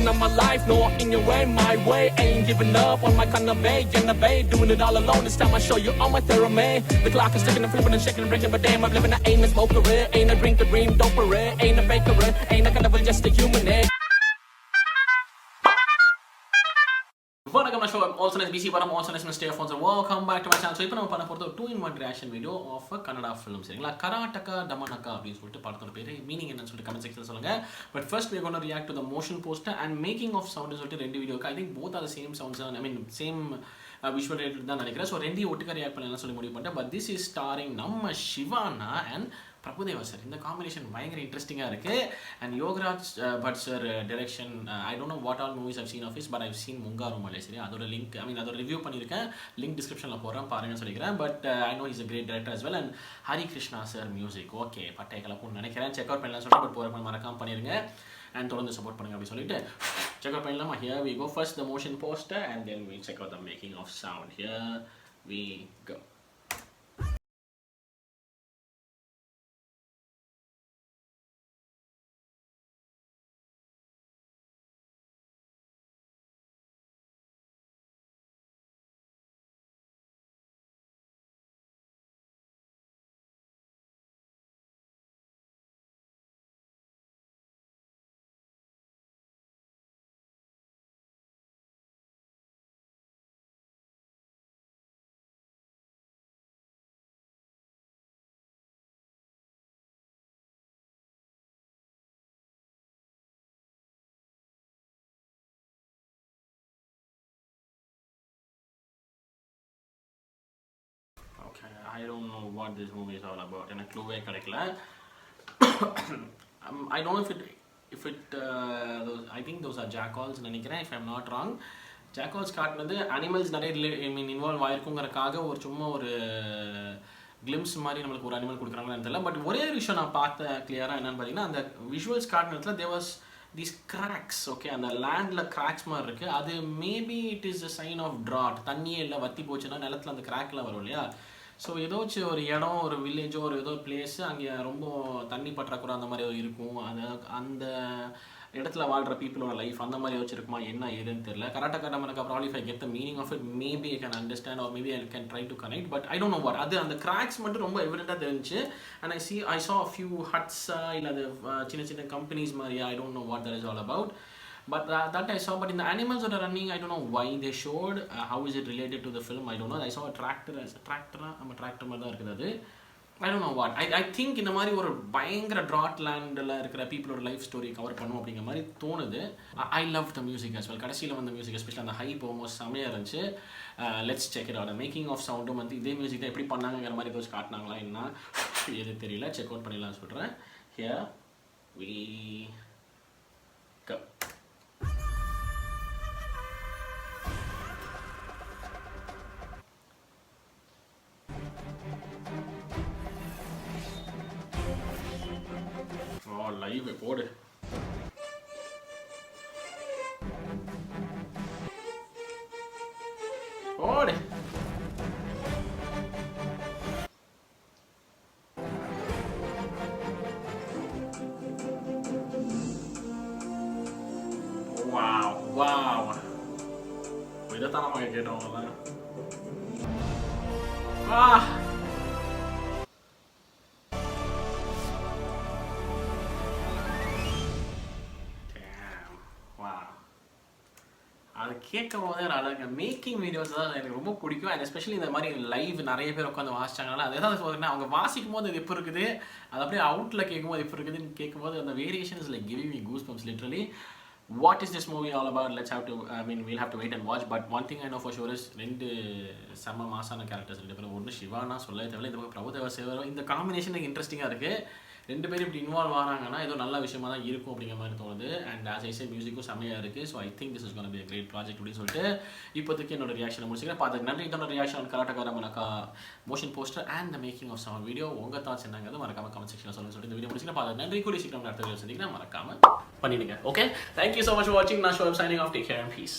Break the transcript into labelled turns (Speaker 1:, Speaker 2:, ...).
Speaker 1: season of my life. No, in your way, my way. Ain't giving up on my kind of way. In the bay, doing it all alone. This time I show you all my theory. The clock is ticking and flipping and shaking and breaking, but damn, I'm living a aim and smoke a red. Ain't a drink a dream, dope a red. Ain't a baker, ain't a carnival, just a human. Welcome to the show. I'm also nice BC, but I'm also nice Mr. Earphones. Welcome back to my channel. So, இப்போ நம்ம பண்ண போறது 2-in-1 reaction video of a Kannada film. சரிங்களா? Karataka, Damanaka அப்படினு சொல்லிட்டு படத்தோட பேரு. Meaning என்னன்னு சொல்லிட்டு கமெண்ட் செக்ஷன்ல சொல்லுங்க. But first we are going to react to the motion poster and making of sound சொல்லிட்டு ரெண்டு வீடியோ இருக்கு. I think both are the same sounds. I mean same visual related தான் நினைக்கிறேன். So ரெண்டையும் ஒட்டுக்கா ரியாக்ட் பண்ணலாம்னு சொல்லி முடிவு பண்ணிட்டேன். But this is starring நம்ம சிவானா and பிரபுதேவா சார். இந்த காம்பினேஷன் பயங்கர இன்ட்ரெஸ்டிங்காக இருக்குது. And Yogaraj Bhat sir direction. I don't know what all movies I've seen of is, but I've seen Mungaru மலேசியா. அதோட லிங்க் அதோட ரிவ்யூ பண்ணியிருக்கேன். லிங்க் டிஸ்கிரிப்ஷனில் போகிறேன், பாருங்கன்னு சொல்லிக்கிறேன். But I know is a great director as well. And Hari Krishna sir music okay பட்டை கலப்புன்னு நினைக்கிறேன். செக் அவுட் பண்ணலாம் சொல்லிட்டு பட் போகிற மறக்காம பண்ணிடுங்க அண்ட் தொடர்ந்து சப்போர்ட் பண்ணுங்க அப்படின்னு சொல்லிட்டு செக் அவுட் பண்ணலாமா. Here we go. First the motion poster and then we check out the making of sound. Here we go. I don't know what this movie is all about. And a clue கிடைக்கல. I don't know if it I think those are jackals நினைக்கிறேன், if I'm not wrong. jackals காட்டுனது animals நிறைய involve ஆயிருக்குங்கறக்காக ஒரு சும்மா ஒரு glimpse மாதிரி நமக்கு ஒரு அனிமல் கொடுக்குறாங்கன்னு தெரியல. பட் ஒரே ஒரு விஷயம் நான் பார்த்தேன் கிளியராக என்னன்னு பார்த்தீங்கன்னா, அந்த விஷுவல்ஸ் காட்டினதுல there was these cracks. Okay, அந்த லேண்டில் கிராக்ஸ் மாதிரி இருக்குது. அது maybe it is a sign of drought. தண்ணியே இல்லை, வத்தி போச்சுன்னா நிலத்தில் அந்த கிராக்லாம் வரும் இல்லையா. ஸோ ஏதோச்சும் ஒரு இடம், ஒரு வில்லேஜோ, ஒரு ஏதோ பிளேஸு அங்கே ரொம்ப தண்ணி பற்றாக்குறை அந்த மாதிரி இருக்கும். அந்த இடத்துல வாழ்கிற பீப்புளோட லைஃப் அந்த மாதிரி வச்சுருக்குமா என்ன ஏதுன்னு தெரியல. Karataka Damanaka probably if I get the meaning of it maybe I can understand or maybe I can try to connect. But I don't know what. அது அந்த கிராக்ஸ் மட்டும் ரொம்ப எவிடெண்ட்டாக தெரிஞ்சு. And I saw a few huts இல்லை அது சின்ன சின்ன கம்பெனிஸ் மாதிரியா. I don't know what that is all about. But that I saw. But in the animals that are running, I don't know why they showed. How is it related to the film? I don't know. I saw a tractor. As a tractor, I'm a tractor மாதிரி தான் இருக்குது அது. I don't know what. I think இந்த மாதிரி ஒரு பயங்கர ட்ராட் லேண்டில் இருக்கிற பீப்புளோட லைஃப் ஸ்டோரி கவர் பண்ணும் அப்படிங்கிற மாதிரி தோணுது. I love the music as well. கடைசியில் வந்த மியூசிக் எஸ்பெஷலி அந்த ஹை போமோஸ் செமையாக இருந்துச்சு. Let's check it out. Making of சவுண்டும் வந்து இதே மியூசிக் தான் எப்படி பண்ணாங்கிற மாதிரி ஏதாச்சும் காட்டினாங்களா என்ன எது தெரியல. செக் அவுட் பண்ணிடலாம்னு சொல்கிறேன். Here we go. லைவ் போடு. போடு. Wow wow. இதைத்தான் நம்ம கேட்டோம்ல. அது கேட்கும் போதே அழகாக மேக்கிங் வீடியோஸ் தான் எனக்கு ரொம்ப பிடிக்கும். அண்ட் எஸ்பெஷலி இந்த மாதிரி லைவ் நிறைய பேர் உட்காந்து வாசிச்சாங்கனால அது எதாவது சொல்கிறேன். அவங்க வாசிக்கும் போது அது எப்போ இருக்குது, அது அப்படியே அவுட்டில் கேட்கும்போது எப்போ இருக்குதுன்னு கேட்கும்போது அந்த variations like giving me goosebumps literally. What is this movie all about? Let's have to, we'll have to wait and watch. But one thing I know for sure is ரெண்டு செம்ம மாசான கேரக்டர்ஸ் ரெண்டு பேரும். ஒன்று சிவானா சொல்லவே தேவையில்லை, இந்த பிரபுதேவா சேவரும். இந்த காம்பினேஷன் எனக்கு இன்ட்ரெஸ்டிங்காக இருக்குது. ரெண்டு பேரும் இப்படி இன்வால்வ் ஆனாங்கன்னா ஏதோ நல்ல விஷயமா தான் இருக்கும் அப்படிங்கிற மாதிரி தோணுது. அண்ட் ஆஸ் ஐ சே மியூசிக்கும் செம்மையாக இருக்குது. So I think this is gonna be a great project அப்படின்னு சொல்லிட்டு இப்போதைக்கு என்னோட ரியாக்ஷனை முடிச்சுக்கிறேன். பார்த்து நன்றி. இதோட reaction Karataka Damanaka motion poster and the making of sound video. உங்கள் தாட்ஸ் என்னங்கிறது மறக்காம கமெண்ட் செக்ஷனில் சொல்லிட்டு இந்த வீடியோ முடிச்சுக்கிறேன். பார்த்து நன்றி. கூடிய சீக்கிரம் அடுத்த வீடியோ சந்திக்கிறேன். மறக்காம பண்ணிடுங்க. Okay, thank you so much for வாட்சிங். நான் ஷோ signing off. Take care and piece.